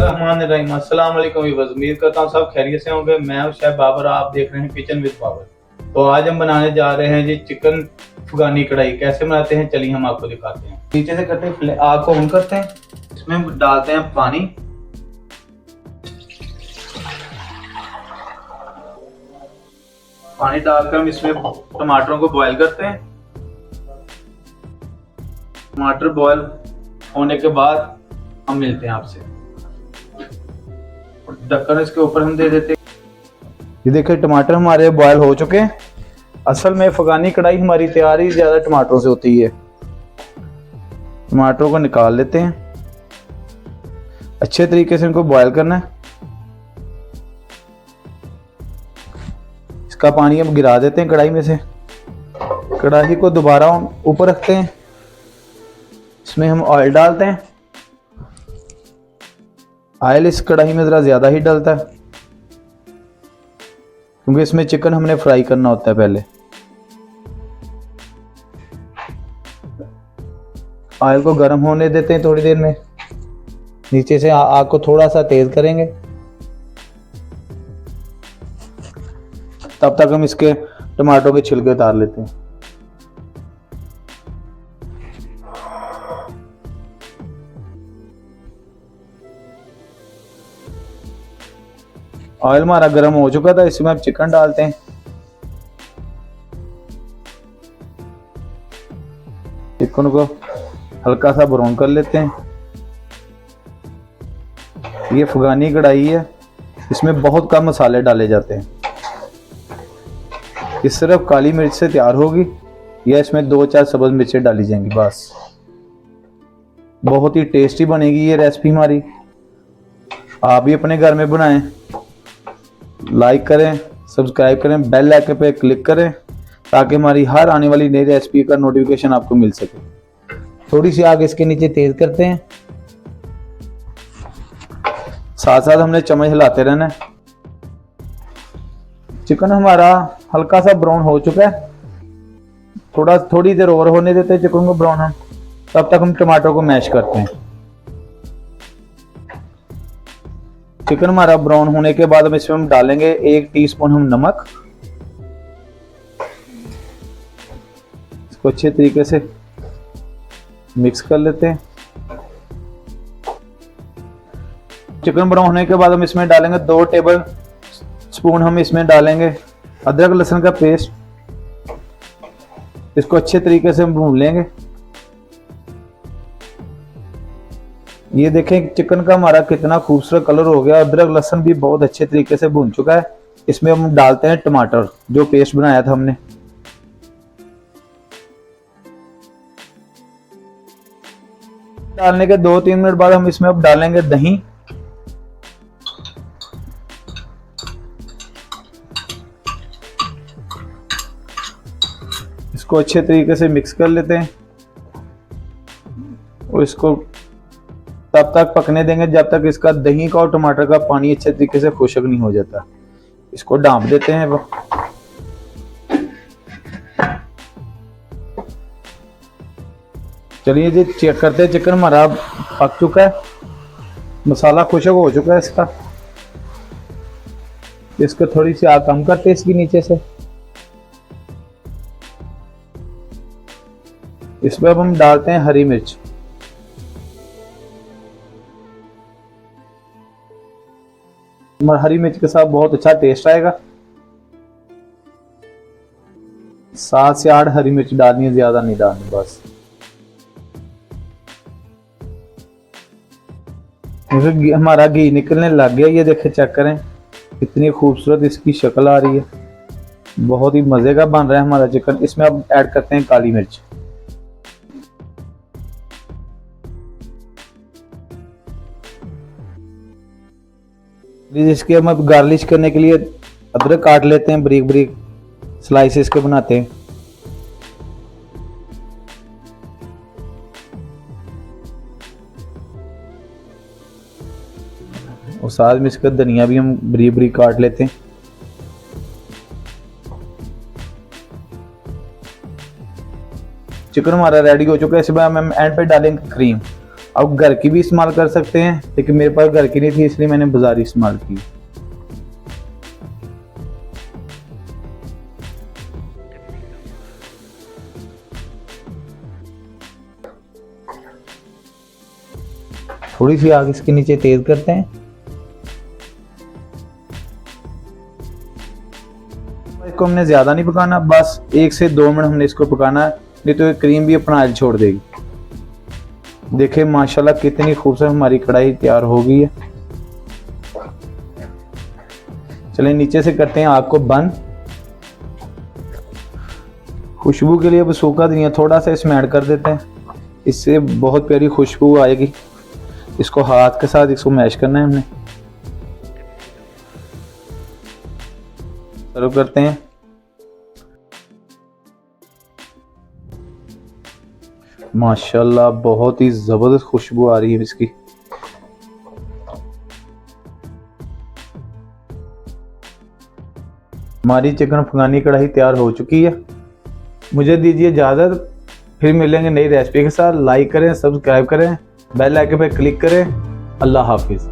बिस्मिल्लाहिर्रहमानिर्रहीम। अस्सलाम वालेकुम व्यूअर्स, उम्मीद करता हूँ सब खैरियत से होंगे। मैं हूँ शेफ बाबर, आप देख रहे हैं किचन विद बाबर। तो आज हम बनाने जा रहे हैं जी चिकन अफगानी कढ़ाई। कैसे बनाते हैं चलिए हम आपको दिखाते हैं। नीचे से करते हैं, आग को ऑन करते हैं, इसमें हम डालते हैं पानी। पानी डालकर हम इसमें टमाटरों को बॉईल करते हैं। टमाटर बॉईल होने के बाद हम मिलते हैं आपसे। ढक्कन इसके ऊपर हम दे देते हैं। ये देखिए टमाटर हमारे बॉयल हो चुके हैं। असल में अफगानी कढ़ाई हमारी तैयारी ज्यादा टमाटरों से होती है। टमाटरों को निकाल लेते हैं, अच्छे तरीके से इनको बॉयल करना है। इसका पानी हम गिरा देते हैं कढ़ाई में से। कढ़ाई को दोबारा ऊपर रखते हैं, इसमें हम ऑयल डालते हैं। ऑयल इस कढ़ाई में ज़रा ज़्यादा ही डलता है क्योंकि इसमें चिकन हमने फ्राई करना होता है पहले। ऑयल को गर्म होने देते हैं थोड़ी देर में। नीचे से आग को थोड़ा सा तेज करेंगे, तब तक हम इसके टमाटरों के छिलके उतार लेते हैं। ऑयल हमारा गर्म हो चुका था, इसमें हम चिकन डालते हैं। चिकन को हल्का सा ब्राउन कर लेते हैं। ये अफगानी कढ़ाई है, इसमें बहुत कम मसाले डाले जाते हैं। ये सिर्फ काली मिर्च से तैयार होगी या इसमें 2-4 सब्ज मिर्चें डाली जाएंगी बस। बहुत ही टेस्टी बनेगी ये रेसिपी हमारी। आप भी अपने घर में बनाएं। लाइक करें, सब्सक्राइब करें, बेल आइकन पे क्लिक करें ताकि हमारी हर आने वाली नई रेसिपी का नोटिफिकेशन आपको मिल सके। थोड़ी सी आग इसके नीचे तेज करते हैं, साथ साथ हमने चम्मच हिलाते रहना है। चिकन हमारा हल्का सा ब्राउन हो चुका है, थोड़ी देर और होने देते हैं चिकन को ब्राउन हम। तब तक हम टमाटर को मैश करते हैं। चिकन हमारा ब्राउन होने के बाद इसमें हम डालेंगे 1 टीस्पून हम नमक। इसको अच्छे तरीके से मिक्स कर लेते हैं। चिकन ब्राउन होने के बाद हम इसमें डालेंगे 2 टेबल स्पून हम इसमें डालेंगे अदरक लहसुन का पेस्ट। इसको अच्छे तरीके से हम भून लेंगे। ये देखें चिकन का हमारा कितना खूबसूरत कलर हो गया। अदरक लहसुन भी बहुत अच्छे तरीके से भून चुका है। इसमें हम डालते हैं टमाटर जो पेस्ट बनाया था हमने। डालने के 2-3 मिनट बाद हम इसमें अब डालेंगे दही। इसको अच्छे तरीके से मिक्स कर लेते हैं और इसको तब तक पकने देंगे जब तक इसका दही का और टमाटर का पानी अच्छे तरीके से खुश्क नहीं हो जाता। इसको ढाँप देते हैं। चलिए जी चेक करते हैं। चिकन हमारा पक चुका है, मसाला खुश्क हो चुका है इसका। इसको थोड़ी सी आग कम करते हैं इसकी नीचे से। इसमें अब हम डालते हैं हरी मिर्च। हरी मिर्च के साथ बहुत अच्छा टेस्ट आएगा। 7 से 8 हरी मिर्च डालनी है, ज्यादा नहीं डालनी बस। हमारा घी निकलने लग गया, ये देखे चेक करें कितनी खूबसूरत इसकी शक्ल आ रही है। बहुत ही मजे का बन रहा है हमारा चिकन। इसमें अब ऐड करते हैं काली मिर्च। इसके हम गार्लिश करने के लिए अदरक काट लेते हैं, बारीक बारीक स्लाइसेस के बनाते हैं। और साथ में इसका धनिया भी हम बारीक बारीक काट लेते हैं। चिकन हमारा रेडी हो चुका है। इसमें हम एंड पे डालेंगे क्रीम। आप घर की भी इस्तेमाल कर सकते हैं, लेकिन मेरे पास घर की नहीं थी इसलिए मैंने बाजारी इस्तेमाल की। थोड़ी सी आग इसके नीचे तेज करते हैं। इसको हमने ज्यादा नहीं पकाना, बस 1 से 2 मिनट हमने इसको पकाना है, नहीं तो ये क्रीम भी अपना ऑयल छोड़ देगी। देखिए माशाल्लाह कितनी खूबसूरत हमारी कढ़ाई तैयार हो गई है। चलिए नीचे से करते हैं आग को बंद। खुशबू के लिए अब सूखा धनिया थोड़ा सा इसमें ऐड कर देते हैं, इससे बहुत प्यारी खुशबू आएगी। इसको हाथ के साथ इसको मैश करना है हमने। सर्व करते हैं। माशाल्लाह बहुत ही जबरदस्त खुशबू आ रही है इसकी। हमारी चिकन अफगानी कढ़ाई तैयार हो चुकी है। मुझे दीजिए इजाजत, फिर मिलेंगे नई रेसिपी के साथ। लाइक करें, सब्सक्राइब करें, बेल आइकन पे क्लिक करें। अल्लाह हाफिज।